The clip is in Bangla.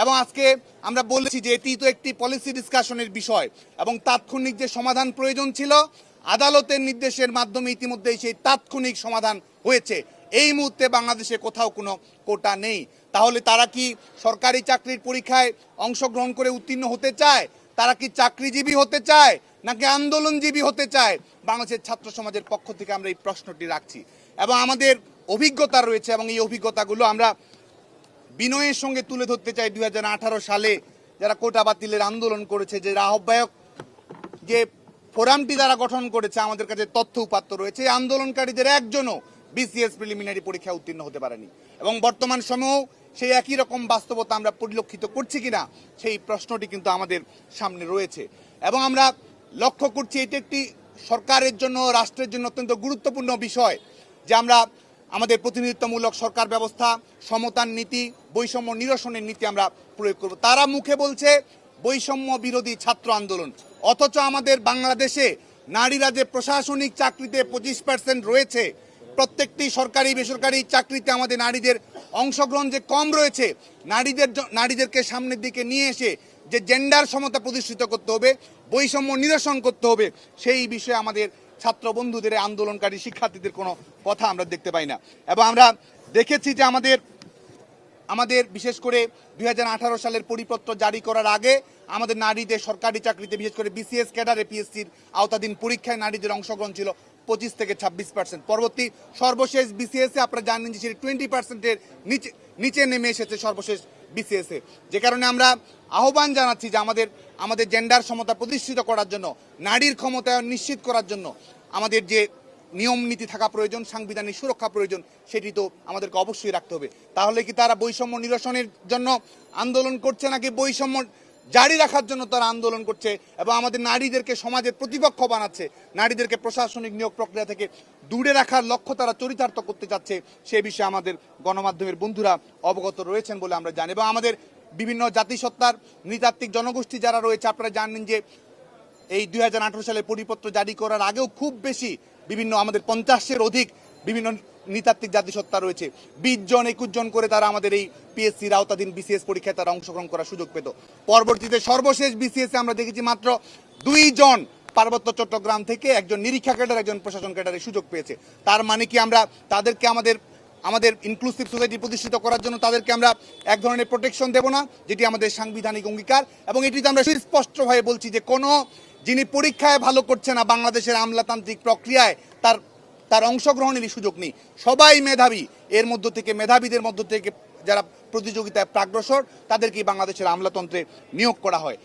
এবং আজকে আমরা বলেছি যে এটি তো একটি পলিসি ডিসকাশনের বিষয় এবং তাৎক্ষণিক যে সমাধান প্রয়োজন ছিল আদালতের নির্দেশের মাধ্যমে ইতিমধ্যেই সেই তাৎক্ষণিক সমাধান হয়েছে। এই মুহূর্তে বাংলাদেশে কোথাও কোনো কোটা নেই। তাহলে তারা কি সরকারি চাকরির পরীক্ষায় অংশগ্রহণ করে উত্তীর্ণ হতে চায়? তারা কি চাকরিজীবী হতে চায় নাকি আন্দোলনজীবী হতে চায়? বাংলাদেশের ছাত্র সমাজের পক্ষ থেকে আমরা এই প্রশ্নটি রাখছি এবং আমাদের অভিজ্ঞতা রয়েছে এবং এই অভিজ্ঞতাগুলো আমরা বিনয়ের সঙ্গে তুলে ধরতে চাই। 2018 সালে যারা কোটা বাতিলের আন্দোলন করেছে, যে আহ্বায়ক যে ফোরামটি দ্বারা গঠন করেছে, আমাদের কাছে তথ্য উপাত্ত রয়েছে, এই আন্দোলনকারীদের একজনও বিসিএস প্রিলিমিনারি পরীক্ষা উত্তীর্ণ হতে পারেনি এবং বর্তমান সময়েও সেই একই রকম বাস্তবতা আমরা পরিলক্ষিত করছি কিনা সেই প্রশ্নটি কিন্তু আমাদের সামনে রয়েছে। এবং আমরা লক্ষ্য করছি এটি একটি সরকারের জন্য, রাষ্ট্রের জন্য অত্যন্ত গুরুত্বপূর্ণ বিষয় যে আমরা আমাদের প্রতিনিধিত্বমূলক সরকার ব্যবস্থা, সমতার নীতি, বৈষম্য নিরসনের নীতি আমরা প্রয়োগ করব। তারা মুখে বলছে বৈষম্য বিরোধী ছাত্র আন্দোলন, অথচ আমাদের বাংলাদেশে নারীরা যে প্রশাসনিক চাকরিতে 25% রয়েছে, প্রত্যেকটি সরকারি বেসরকারি চাকরিতে আমাদের নারীদের অংশগ্রহণ যে কম রয়েছে, নারীদেরকে সামনের দিকে নিয়ে এসে যে জেন্ডার সমতা প্রতিষ্ঠিত করতে হবে, বৈষম্য নিরসন করতে হবে, সেই বিষয়ে আমাদের ছাত্র বন্ধুদের, আন্দোলনকারী শিক্ষার্থীদের কোনো কথা আমরা দেখতে পাই না। এবং আমরা দেখেছি যে আমাদের বিশেষ করে 2018 সালের পরিপত্র জারি করার আগে আমাদের নারীদের সরকারি চাকরিতে, বিশেষ করে বিসিএস ক্যাডারে পিএসসির আওতাধীন পরীক্ষায় নারীদের অংশগ্রহণ ছিল 25 থেকে 26%। পরবর্তী সর্বশেষ বিসিএসে আপনারা জানেন যে সেটি 20%-এর নিচে নেমে এসেছে সর্বশেষ বিসিএসে। যে কারণে আমরা আহ্বান জানাচ্ছি যে আমাদের জেন্ডার সমতা প্রতিষ্ঠিত করার জন্য, নারীর ক্ষমতায়ন নিশ্চিত করার জন্য আমাদের যে নিয়ম নীতি থাকা প্রয়োজন, সাংবিধানিক সুরক্ষা প্রয়োজন, সেটি তো আমাদেরকে অবশ্যই রাখতে হবে। তাহলে কি তারা বৈষম্য নিরসনের জন্য আন্দোলন করছে নাকি বৈষম্য জারি রাখার জন্য তারা আন্দোলন করছে এবং আমাদের নারীদেরকে সমাজের প্রতিপক্ষ বানাচ্ছে, নারীদেরকে প্রশাসনিক নিয়োগ প্রক্রিয়া থেকে দূরে রাখার লক্ষ্য তারা চরিতার্থ করতে চাচ্ছে, সে বিষয়ে আমাদের গণমাধ্যমের বন্ধুরা অবগত রয়েছেন বলে আমরা জানি। এবং আমাদের বিভিন্ন জাতিসত্তার নৃতাত্ত্বিক জনগোষ্ঠী যারা রয়েছে, আপনারা জানেন যে এই 2018 সালে পরিপত্র জারি করার আগেও খুব বেশি বিভিন্ন আমাদের 50-এর অধিক বিভিন্ন নৃতাত্ত্বিক জাতিসত্তা রয়েছে। 20 জন 21 জন করে তারা আমাদের এই পিএসসির আওতাধীন বিসিএস পরীক্ষায় তারা অংশগ্রহণ করার সুযোগ পেত। পরবর্তীতে সর্বশেষ বিসিএসে আমরা দেখেছি মাত্র 2 জন পার্বত্য চট্টগ্রাম থেকে, একজন নিরীক্ষা ক্যাডার, একজন প্রশাসন ক্যাডারের সুযোগ পেয়েছে। তার মানে কি আমরা তাদেরকে আমাদের ইনক্লুসিভ সোসাইটি প্রতিষ্ঠিত করার জন্য তাদেরকে আমরা এক ধরনের প্রোটেকশন দেব না, যেটি আমাদের সাংবিধানিক অঙ্গীকার? এবং এটিতে আমরা সুস্পষ্টভাবে বলছি যে যিনি পরীক্ষায় ভালো করছে না, বাংলাদেশের আমলাতান্ত্রিক প্রক্রিয়ায় তার অংশগ্রহণেরই সুযোগ নেই। সবাই মেধাবী, এর মধ্য থেকে মেধাবীদের মধ্য থেকে যারা প্রতিযোগিতায় প্রাগ্রসর, তাদেরকেই বাংলাদেশের আমলাতন্ত্রে নিয়োগ করা হয়।